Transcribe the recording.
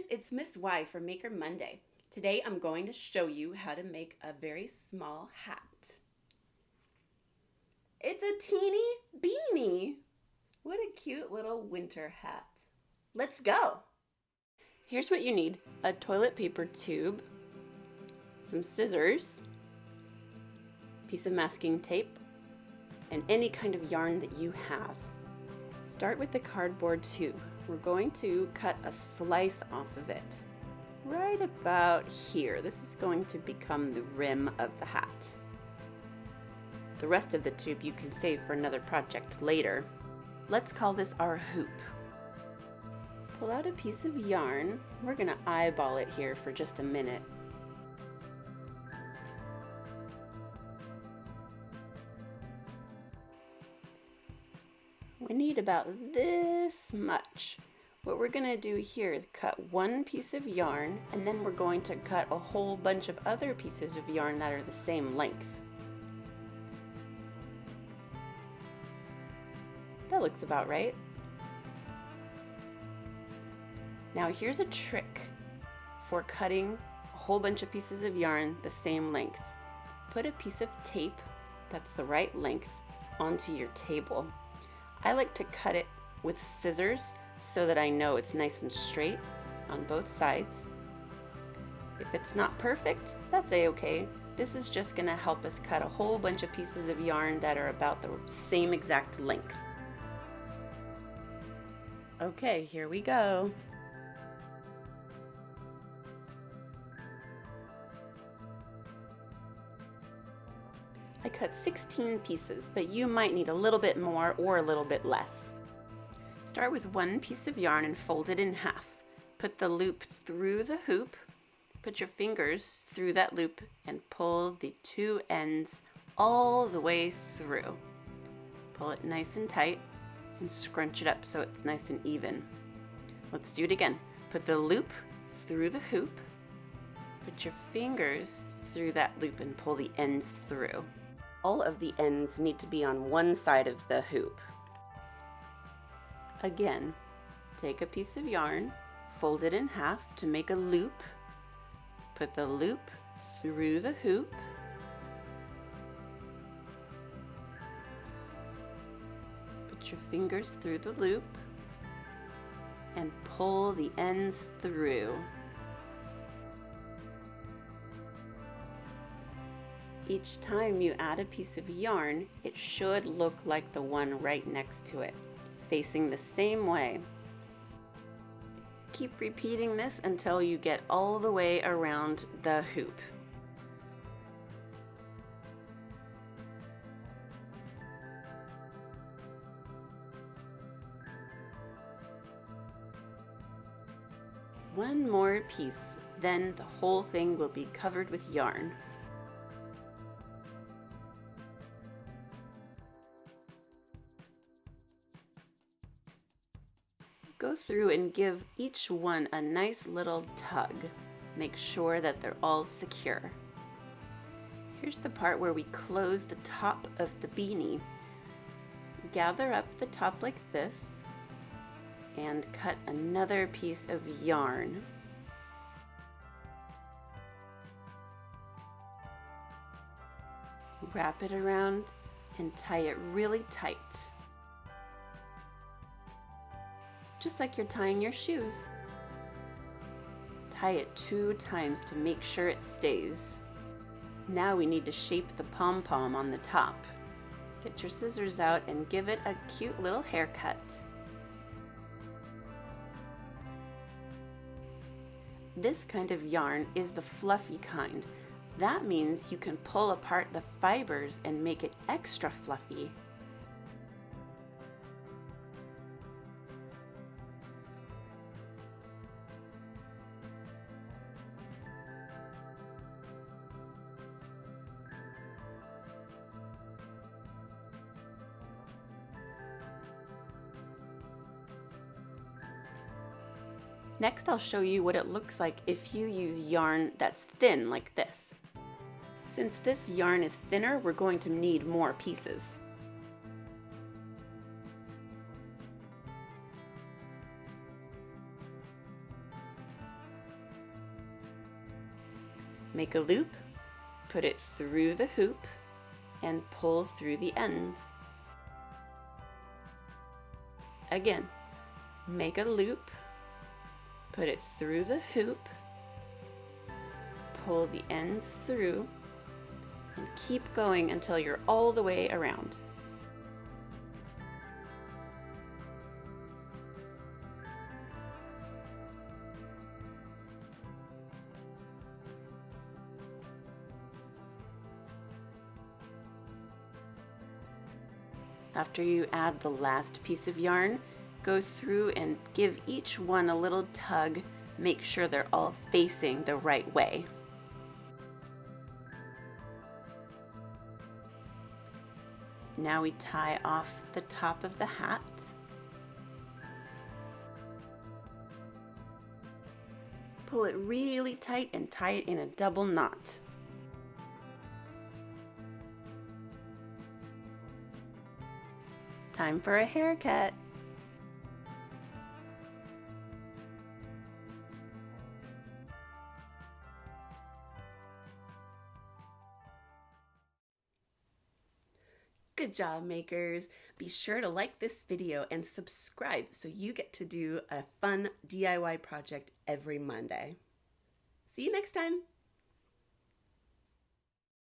it's Miss Y from Maker Monday. Today I'm going to show you how to make a very small hat. It's a teeny beanie. What a cute little winter hat. Let's go. Here's what you need: a toilet paper tube, some scissors, piece of masking tape, and any kind of yarn that you have. Start with the cardboard tube. We're going to cut a slice off of it, right about here. This is going to become the rim of the hat. The rest of the tube you can save for another project later. Let's call this our hoop. Pull out a piece of yarn. We're going to eyeball it here for just a minute. We need about this much. What we're going to do here is cut one piece of yarn, and then we're going to cut a whole bunch of other pieces of yarn that are the same length. That looks about right. Now here's a trick for cutting a whole bunch of pieces of yarn the same length. Put a piece of tape that's the right length onto your table. I like to cut it with scissors so that I know it's nice and straight on both sides. If it's not perfect, that's a-okay. This is just going to help us cut a whole bunch of pieces of yarn that are about the same exact length. Okay, here we go. I cut 16 pieces, but you might need a little bit more or a little bit less. Start with one piece of yarn and fold it in half. Put the loop through the hoop, put your fingers through that loop, and pull the two ends all the way through. Pull it nice and tight and scrunch it up so it's nice and even. Let's do it again. Put the loop through the hoop, put your fingers through that loop and pull the ends through. All of the ends need to be on one side of the hoop. Again, take a piece of yarn, fold it in half to make a loop, put the loop through the hoop, put your fingers through the loop, and pull the ends through. Each time you add a piece of yarn, it should look like the one right next to it, facing the same way. Keep repeating this until you get all the way around the hoop. One more piece, then the whole thing will be covered with yarn. Go through and give each one a nice little tug. Make sure that they're all secure. Here's the part where we close the top of the beanie. Gather up the top like this and cut another piece of yarn. Wrap it around and tie it really tight. Just like you're tying your shoes. Tie it 2 times to make sure it stays. Now we need to shape the pom-pom on the top. Get your scissors out and give it a cute little haircut. This kind of yarn is the fluffy kind. That means you can pull apart the fibers and make it extra fluffy. Next, I'll show you what it looks like if you use yarn that's thin like this. Since this yarn is thinner, we're going to need more pieces. Make a loop, put it through the hoop, and pull through the ends. Again, make a loop, put it through the hoop, pull the ends through, and keep going until you're all the way around. After you add the last piece of yarn, go through and give each one a little tug. Make sure they're all facing the right way. Now we tie off the top of the hat. Pull it really tight and tie it in a double knot. Time for a haircut. Good job, makers! Be sure to like this video and subscribe so you get to do a fun DIY project every Monday. See you next time!